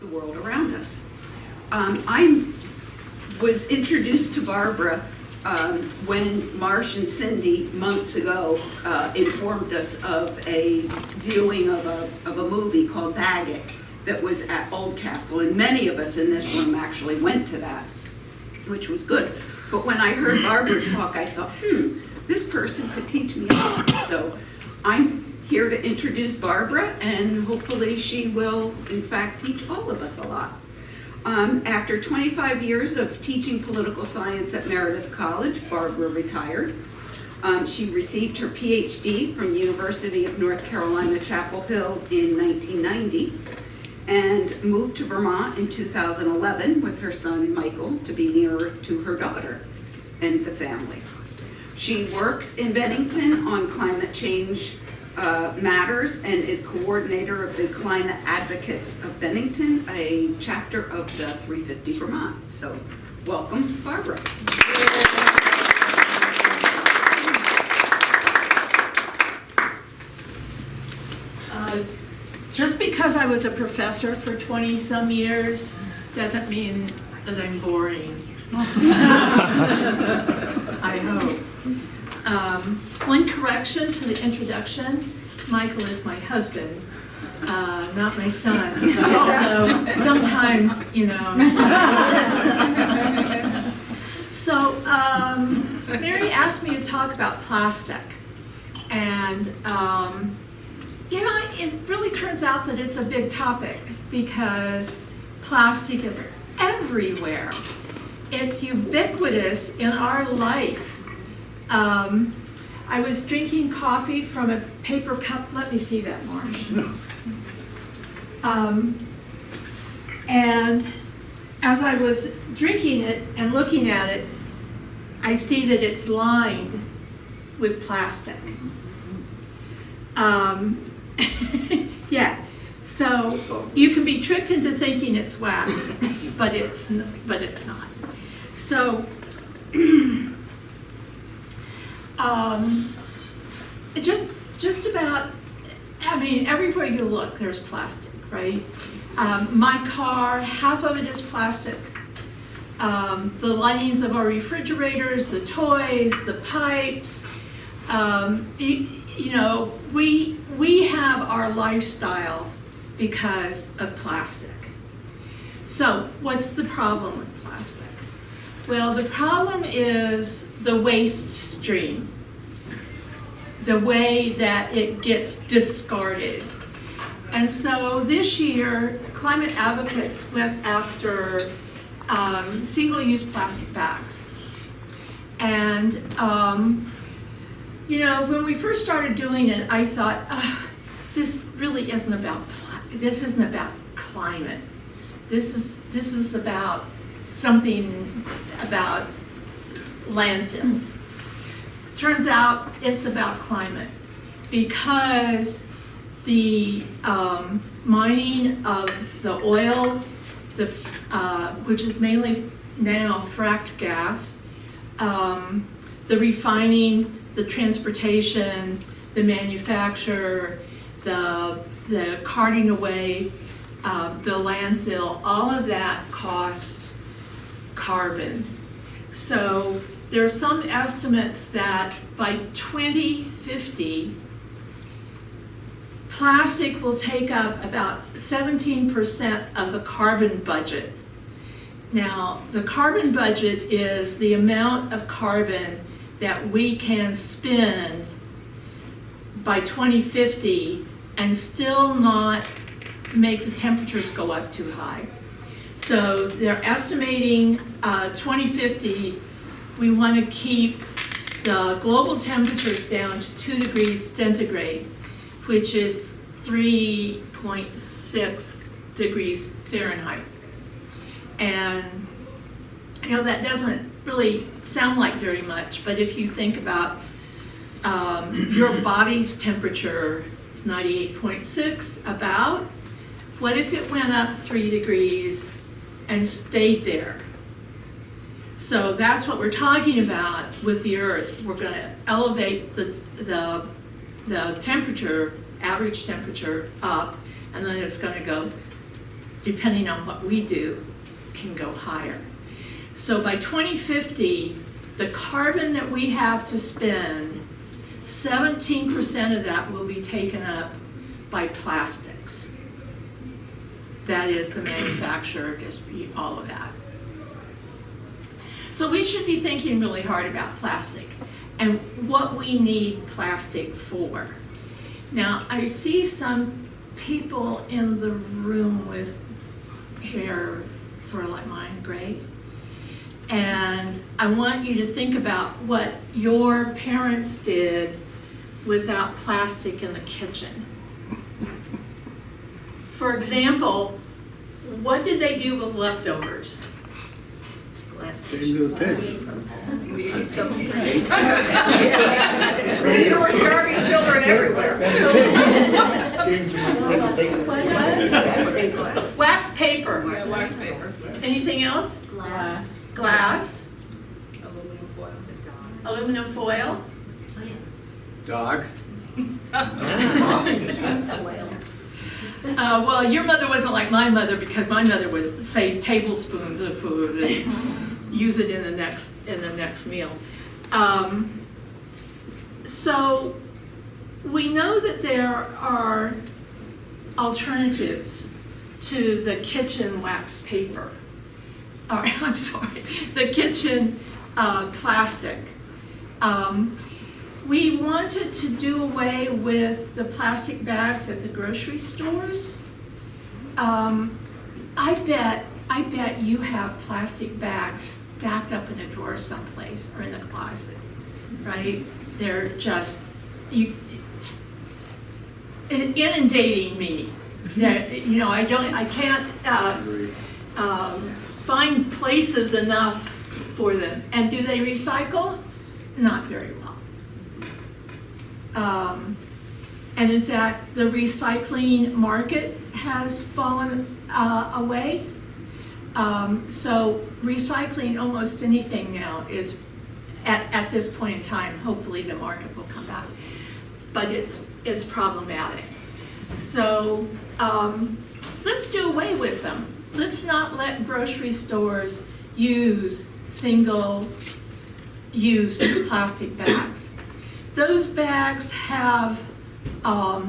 the world around us. I was introduced to Barbara when Marsh and Cindy months ago informed us of a viewing of a movie called Daggett that was at Oldcastle, and many of us in this room actually went to that, which was good. But when I heard Barbara talk, I thought, this person could teach me a lot. So I'm here to introduce Barbara, and hopefully she will, in fact, teach all of us a lot. After 25 years of teaching political science at Meredith College, Barbara retired. She received her PhD from University of North Carolina, Chapel Hill in 1990, and moved to Vermont in 2011 with her son, Michael, to be nearer to her daughter and the family. She works in Bennington on climate change matters and is coordinator of the Climate Advocates of Bennington, a chapter of the 350 Vermont. So welcome, Barbara. Just because I was a professor for 20 some years doesn't mean that I'm boring. I hope. One correction to the introduction: Michael is my husband, not my son. Although sometimes, you know. So Mary asked me to talk about plastic, and you know, it really turns out that it's a big topic because plastic is everywhere. It's ubiquitous in our life. I was drinking coffee from a paper cup. Let me see that, Marsh. And as I was drinking it and looking at it, I see that it's lined with plastic. Yeah, so you can be tricked into thinking it's wax, but it's not. So just about, I mean, everywhere you look, there's plastic, right? My car, half of it is plastic. The linings of our refrigerators, the toys, the pipes, you know, we have our lifestyle because of plastic. So what's the problem with plastic? Well, the problem is the waste stream, the way that it gets discarded. And so this year, climate advocates went after single-use plastic bags. And you know, when we first started doing it, I thought, this really isn't about climate. This is about something about landfills. Turns out it's about climate because the mining of the oil, which is mainly now fracked gas, the refining, the transportation, the manufacture, the carting away, the landfill, all of that costs carbon. So there are some estimates that by 2050, plastic will take up about 17% of the carbon budget. Now, the carbon budget is the amount of carbon that we can spend by 2050 and still not make the temperatures go up too high. So they're estimating 2050, we want to keep the global temperatures down to 2 degrees centigrade, which is 3.6 degrees Fahrenheit. And you know, that doesn't really sound like very much, but if you think about your body's temperature is 98.6 about, what if it went up 3 degrees and stayed there? So that's what we're talking about with the Earth. We're going to elevate the temperature, average temperature, up, and then it's going to go depending on what we do, can go higher. So by 2050, the carbon that we have to spend, 17% of that will be taken up by plastics. That is the manufacturer, distribute, all of that. So we should be thinking really hard about plastic and what we need plastic for. Now, I see some people in the room with hair sort of like mine, gray. And I want you to think about what your parents did without plastic in the kitchen. For example, what did they do with leftovers? Glass They do dishes. fish. There were starving children everywhere. What? Wax paper. Yeah, wax paper. Anything else? Glass. Glass. Aluminum foil. Aluminum foil. Oh, yeah. Dogs. Foil. Well, your mother wasn't like my mother, because my mother would save tablespoons of food and use it in the next meal. So we know that there are alternatives to the kitchen wax paper. Or, I'm sorry, the kitchen plastic. We wanted to do away with the plastic bags at the grocery stores. I bet you have plastic bags stacked up in a drawer someplace or in the closet, right? They're just inundating me. You know, I can't find places enough for them. And do they recycle? Not very well. And in fact, the recycling market has fallen away. So recycling almost anything now is, at this point in time, hopefully the market will come back. But it's problematic. So let's do away with them. Let's not let grocery stores use single-use plastic bags. Those bags have a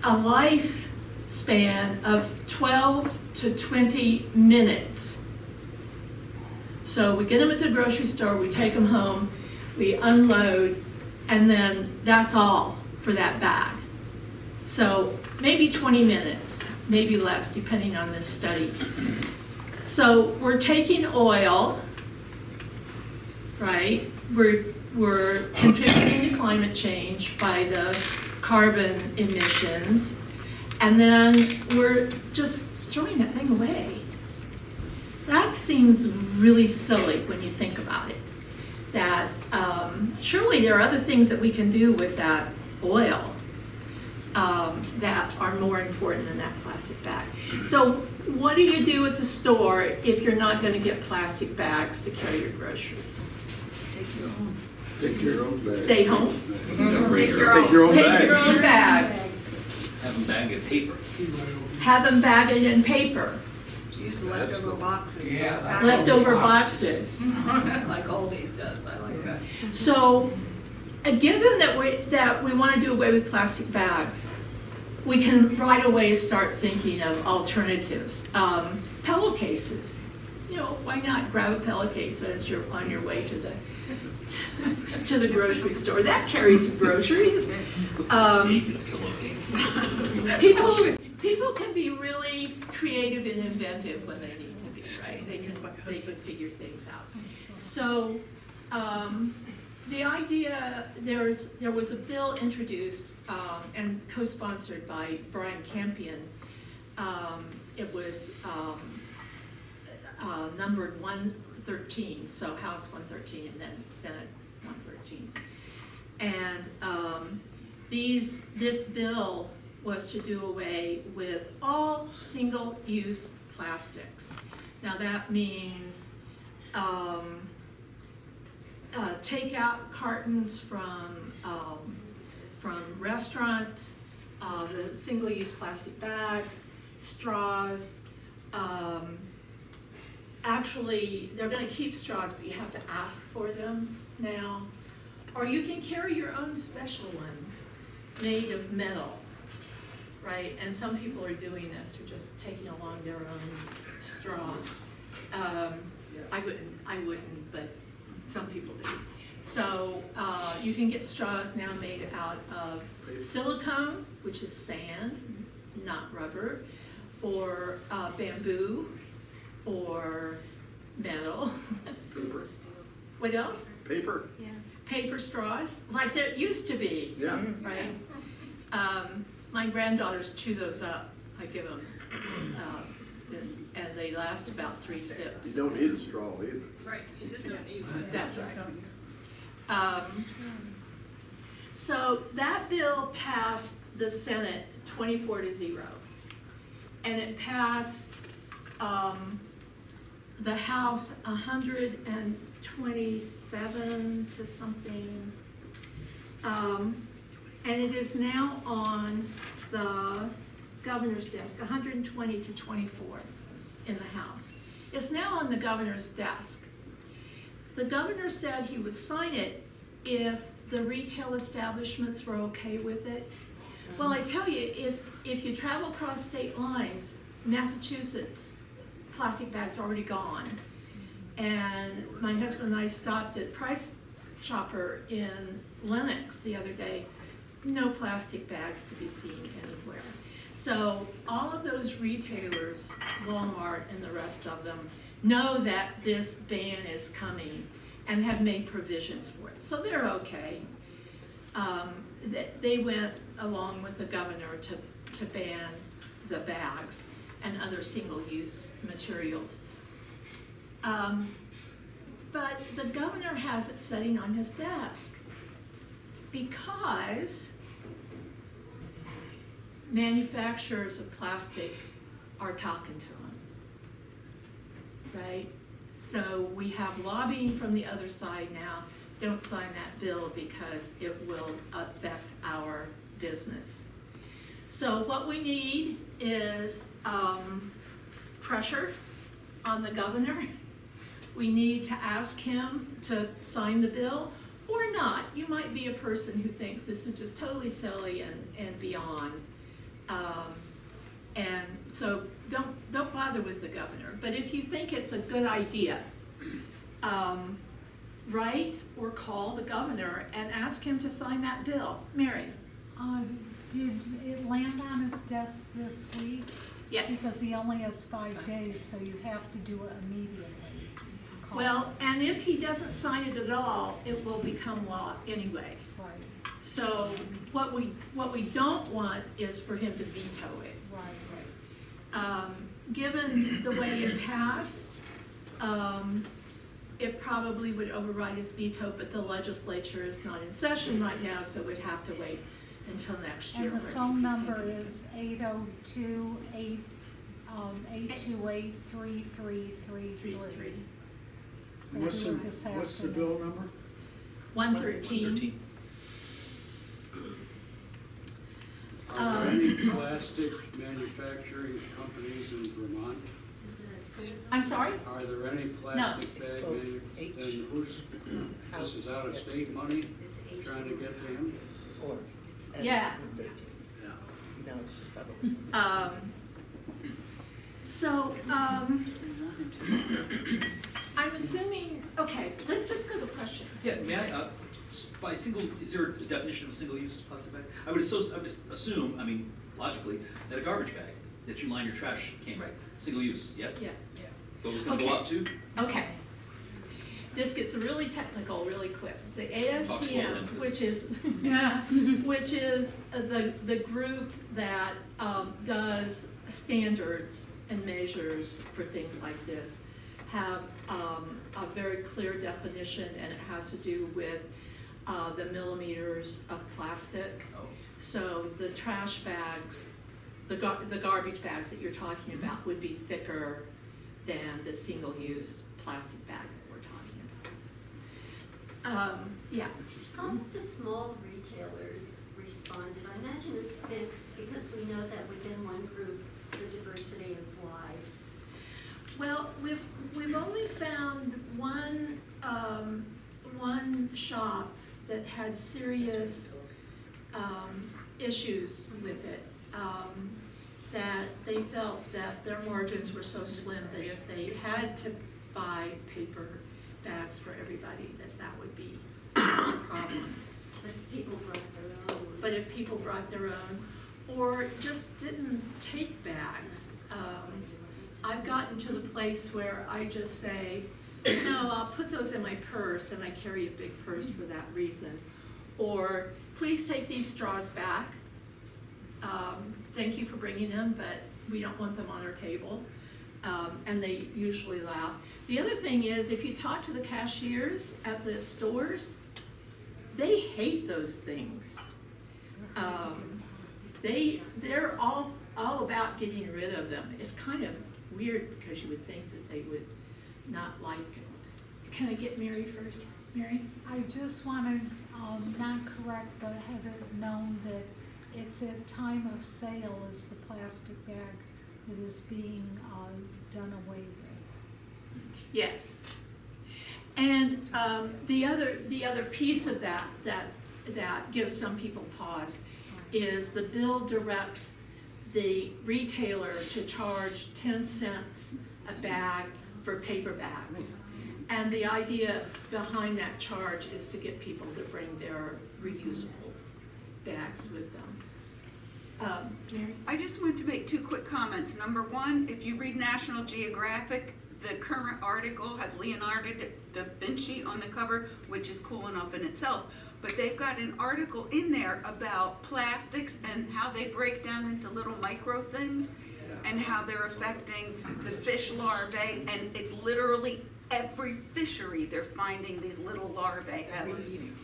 lifespan of 12 to 20 minutes. So we get them at the grocery store, we take them home, we unload, and then that's all for that bag. So maybe 20 minutes, maybe less, depending on this study. So we're taking oil, right? We're contributing to climate change by the carbon emissions, and then we're just throwing that thing away. That seems really silly when you think about it. That surely there are other things that we can do with that oil that are more important than that plastic bag. So what do you do at the store if you're not going to get plastic bags to carry your groceries? Take your own. Take your own bag. Stay home. Take your own. Take your own Take bag. your own bags. Have them bag of paper. Have them bagged in paper. Use leftover boxes. Yeah. Leftover boxes. Like Aldi's does, I like that. So, given that we want to do away with plastic bags, we can right away start thinking of alternatives. Pillowcases. You know, why not grab a pillowcase as you're on your way to the grocery store? That carries groceries. People can be really creative and inventive when they need to be, right? They can figure things out. So the idea, there was a bill introduced and co-sponsored by Brian Campion. It was numbered 113, so House 113 and then Senate 113. And this bill was to do away with all single-use plastics. Now that means take out cartons from restaurants, the single-use plastic bags, straws, actually, they're gonna keep straws, but you have to ask for them now. Or you can carry your own special one made of metal, right? And some people are doing this, they're just taking along their own straw. I wouldn't, but some people do. So you can get straws now made out of silicone, which is sand, not rubber, or bamboo, or metal. Paper. What else? Paper. Paper straws, like there used to be. Yeah. Right? My granddaughters chew those up. I give them, and they last about 3 You sips. don't need a straw either. Right, you just don't need one. That's right. So that bill passed the Senate 24-0. And it passed the House 127 to something. And it is now on the governor's desk, 120 to 24 in the House. It's now on the governor's desk. The governor said he would sign it if the retail establishments were okay with it. Well, I tell you, if you travel across state lines, Massachusetts, plastic bags are already gone. And my husband and I stopped at Price Chopper in Lenox the other day. No plastic bags to be seen anywhere. So all of those retailers, Walmart and the rest of them, know that this ban is coming and have made provisions for it. So they're okay. They went along with the governor to ban the bags and other single-use materials. But the governor has it sitting on his desk because manufacturers of plastic are talking to him, right? So we have lobbying from the other side now. Don't sign that bill because it will affect our business. So what we need is pressure on the governor. We need to ask him to sign the bill or not. You might be a person who thinks this is just totally silly and beyond. And so don't bother with the governor. But if you think it's a good idea, write or call the governor and ask him to sign that bill. Mary? Did it land on his desk this week? Yes. Because he only has 5 days, so you have to do it immediately. Call. Well, and if he doesn't sign it at all, it will become law anyway. Right, So what we don't want is for him to veto it. right. Given the way it passed, it probably would override his veto, but the legislature is not in session right now, so we'd have to wait until next year. And the phone number is 802-828-3333. So What's do it this the afternoon. bill number? 113. Are there any plastic manufacturing companies in Vermont? I'm sorry? Are there any plastic bag manufacturers? Then this is out of state money trying to get to him? Yeah. I'm assuming, okay, let's just go to questions. Yeah, may I, by single, is there a definition of a single-use plastic bag? I would assume, I mean, logically, that a garbage bag that you line your trash can, Right. single use, yes? Yeah. Those gonna go Okay. up too? Okay. This gets really technical really quick. The Talk slower ASTM, than which this. is, which is the group that does standards and measures for things like this, have a very clear definition, and it has to do with the millimeters of plastic. Oh. So the trash bags, the garbage bags that you're talking about would be thicker than the single-use plastic bag that we're talking about. Yeah. How have the small retailers responded? I imagine it's because we know that within one group, the diversity is wide. Well, we've only one shop that had serious issues with it, that they felt that their margins were so slim that if they had to buy paper bags for everybody, that would be a problem. If people brought their own. But if people brought their own, or just didn't take bags, I've gotten to the place where I just say, no, I'll put those in my purse, and I carry a big purse for that reason. Or, please take these straws back. Thank you for bringing them, but we don't want them on our table. And they usually laugh. The other thing is, if you talk to the cashiers at the stores, they hate those things. They're all about getting rid of them. It's kind of weird because you would think that they would not like it. Can I get Mary first? Mary? I just want to, not correct, but have it known that it's at time of sale is the plastic bag that is being done away with. Yes. And the other piece of that gives some people pause is the bill directs the retailer to charge 10 cents a bag for paper bags. And the idea behind that charge is to get people to bring their reusable bags with them. Mary? I just wanted to make two quick comments. Number one, if you read National Geographic, the current article has Leonardo da Vinci on the cover, which is cool enough in itself. But they've got an article in there about plastics and how they break down into little micro things and how they're affecting the fish larvae. And it's literally every fishery they're finding these little larvae have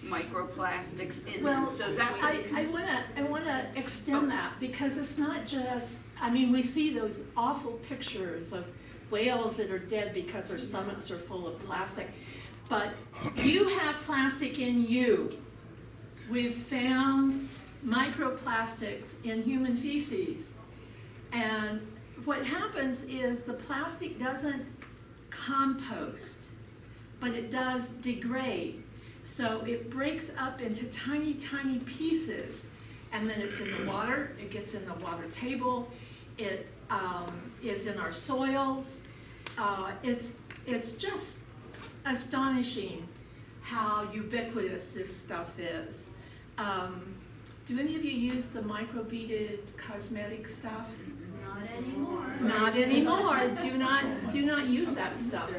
microplastics in them. Well, So that's I wanna extend that, because it's not just, I mean, we see those awful pictures of whales that are dead because their stomachs are full of plastic. But you have plastic in you. We've found microplastics in human feces. And what happens is the plastic doesn't compost, but it does degrade. So it breaks up into tiny, tiny pieces, and then it's in the water, it gets in the water table, it is in our soils. It's just astonishing how ubiquitous this stuff is. Do any of you use the microbeaded cosmetic stuff? Not anymore. Not anymore. Do not use that stuff.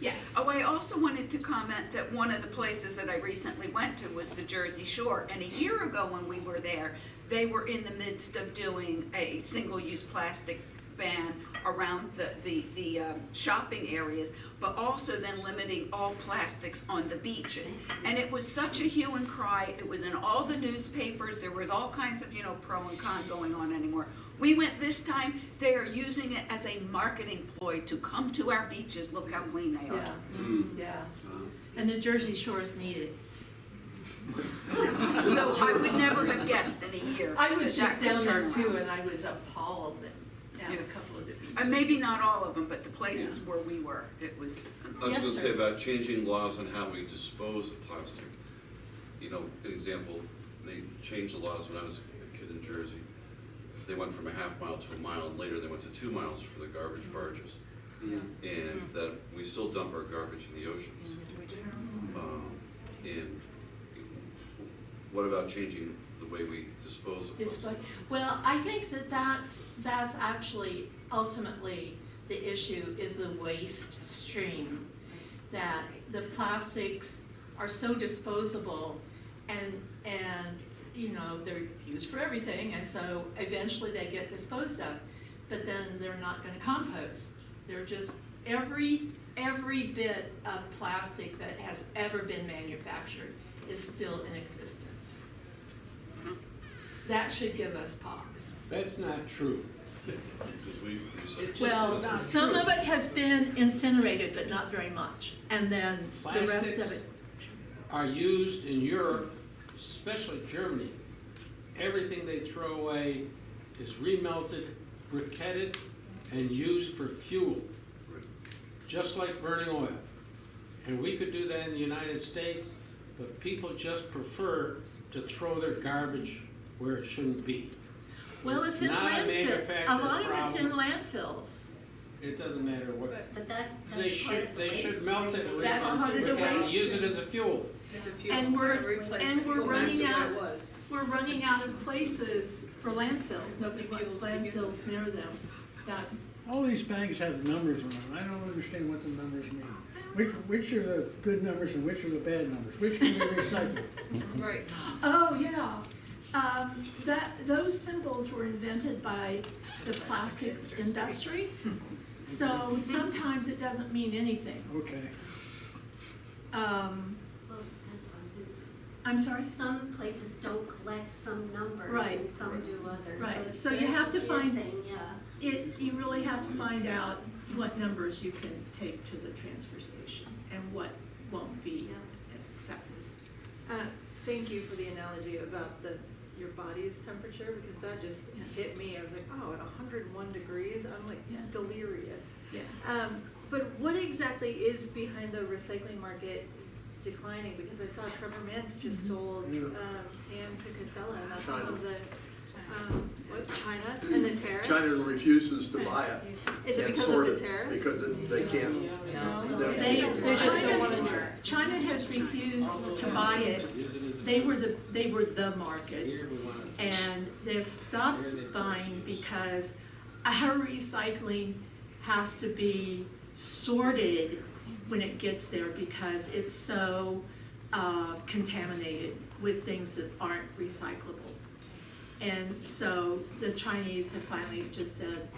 Yes. Oh, I also wanted to comment that one of the places that I recently went to was the Jersey Shore. And a year ago when we were there, they were in the midst of doing a single-use plastic ban around the shopping areas, but also then limiting all plastics on the beaches. And it was such a hue and cry. It was in all the newspapers. There was all kinds of, pro and con going on anymore. We went this time, they are using it as a marketing ploy to come to our beaches, look how clean they are. Yeah. And the Jersey Shores need it. So I would never have guessed in a year. I was that just could down there turn too, around. and I was appalled at a couple of the beaches. And maybe not all of them, but the places where we were, it was. I was Yes, going to sir. say about changing laws on how we dispose of plastic. An example, they changed the laws when I was a kid in Jersey. They went from a half mile to a mile, and later they went to 2 miles for the garbage barges. And that we still dump our garbage in the oceans. And what about changing the way we dispose of plastic? Well, I think that's actually ultimately the issue, is the waste stream. That the plastics are so disposable, and they're used for everything, and so eventually they get disposed of. But then they're not going to compost. They're just every bit of plastic that has ever been manufactured is still in existence. That should give us pause. That's not true. Because we recycle. Just Well, is not some true. of it has been incinerated, but not very much. And then the rest of Plastics it. are used in Europe, especially Germany. Everything they throw away is remelted, briquetted, and used for fuel, just like burning oil. And we could do that in the United States, but people just prefer to throw their garbage where it shouldn't be. Well, it's in not a landfill, a manufacturer's lot of it's in problem. landfills. It doesn't matter what, But that, they that's part should, of the they should waste melt it and stream. That's part of the waste use it as a fuel. And we're running out, we're running out of places for landfills, nobody wants landfills near them. That, All these bags have numbers on them, I don't understand what the numbers mean. Which are the good numbers and which are the bad numbers? Which can be recycled? Right. oh, yeah. Those symbols were invented by the plastic industry, so sometimes it doesn't mean anything. Okay. Well, depends on who's. I'm sorry? Some places don't collect some numbers Right. and some do others. Right. it's So you have to very find- confusing, yeah. You really have to find out what numbers you can take to the transfer station and what won't be accepted. Thank you for the analogy about your body's temperature, because that just Yeah. hit me. I was like, oh, at 101 degrees, I'm like Yeah. delirious. Yeah. But what exactly is behind the recycling market declining? Because I saw Trevor Mintz just sold Sam to Casella, and that's one of the, China and the tariffs? China refuses to buy it. Is it and because sort of the tariffs? Because they can't. They just don't want to. China has refused to buy it. They were the market, Here we want to. and they've stopped buying because our recycling has to be sorted when it gets there because it's so contaminated with things that aren't recyclable. And so the Chinese have finally just said,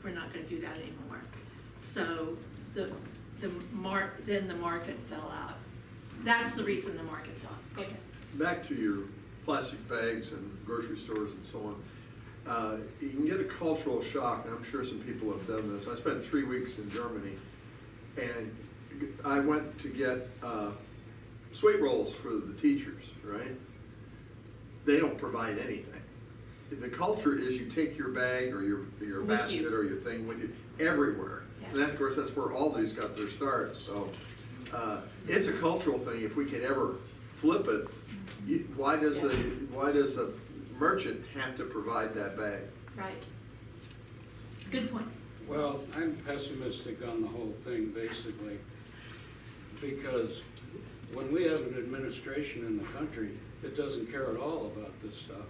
we're not gonna do that anymore. So then the market fell out. That's the reason the market fell out. Go ahead. Back to your plastic bags and grocery stores and so on. You can get a cultural shock, and I'm sure some people have done this. I spent 3 weeks in Germany, and I went to get sweet rolls for the teachers, right? They don't provide anything. The culture is you take your bag or your With basket you. or your thing with you everywhere. Yeah. And that, of course, that's where all these got their start. So it's a cultural thing. If we could ever flip it, why does the merchant have to provide that bag? Right. Good point. Well, I'm pessimistic on the whole thing, basically, because when we have an administration in the country that doesn't care at all about this stuff,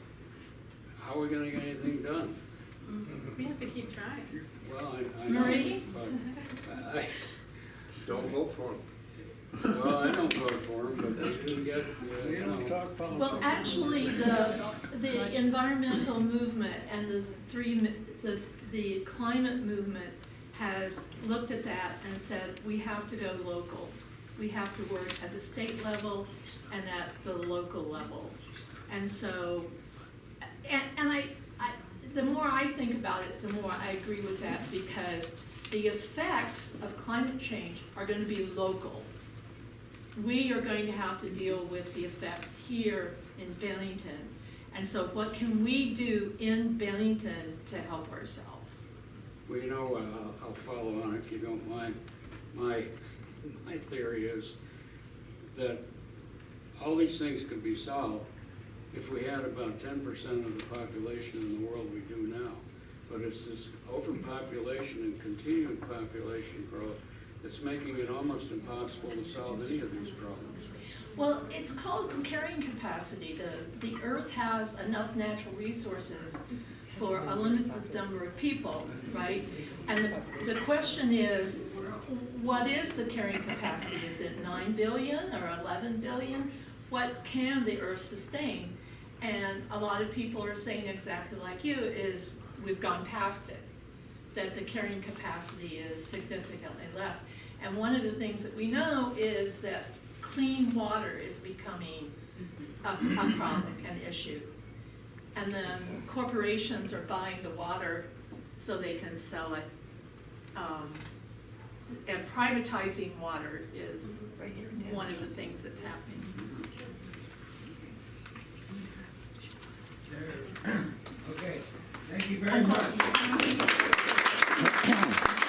how are we gonna get anything done? We have to keep trying. Well, I know, Marie? but Don't vote for them. well, I don't vote for them, but they do get, We you don't know. talk politics. Well, actually, the environmental movement and the climate movement has looked at that and said, we have to go local. We have to work at the state level and at the local level. And so, and I, the more I think about it, the more I agree with that, because the effects of climate change are going to be local. We are going to have to deal with the effects here in Bennington. And so what can we do in Bennington to help ourselves? Well, you know, I'll follow on if you don't mind. My theory is that all these things could be solved if we had about 10% of the population in the world we do now. But it's this overpopulation and continued population growth that's making it almost impossible to solve any of these problems. Well, it's called carrying capacity. The Earth has enough natural resources for a limited number of people, right? And the question is, what is the carrying capacity? Is it 9 billion or 11 billion? What can the Earth sustain? And a lot of people are saying exactly like you, is we've gone past it, that the carrying capacity is significantly less. And one of the things that we know is that clean water is becoming a problem, an issue. And then corporations are buying the water so they can sell it. And privatizing water is one of the things that's happening. Okay, thank you very I'm much. sorry.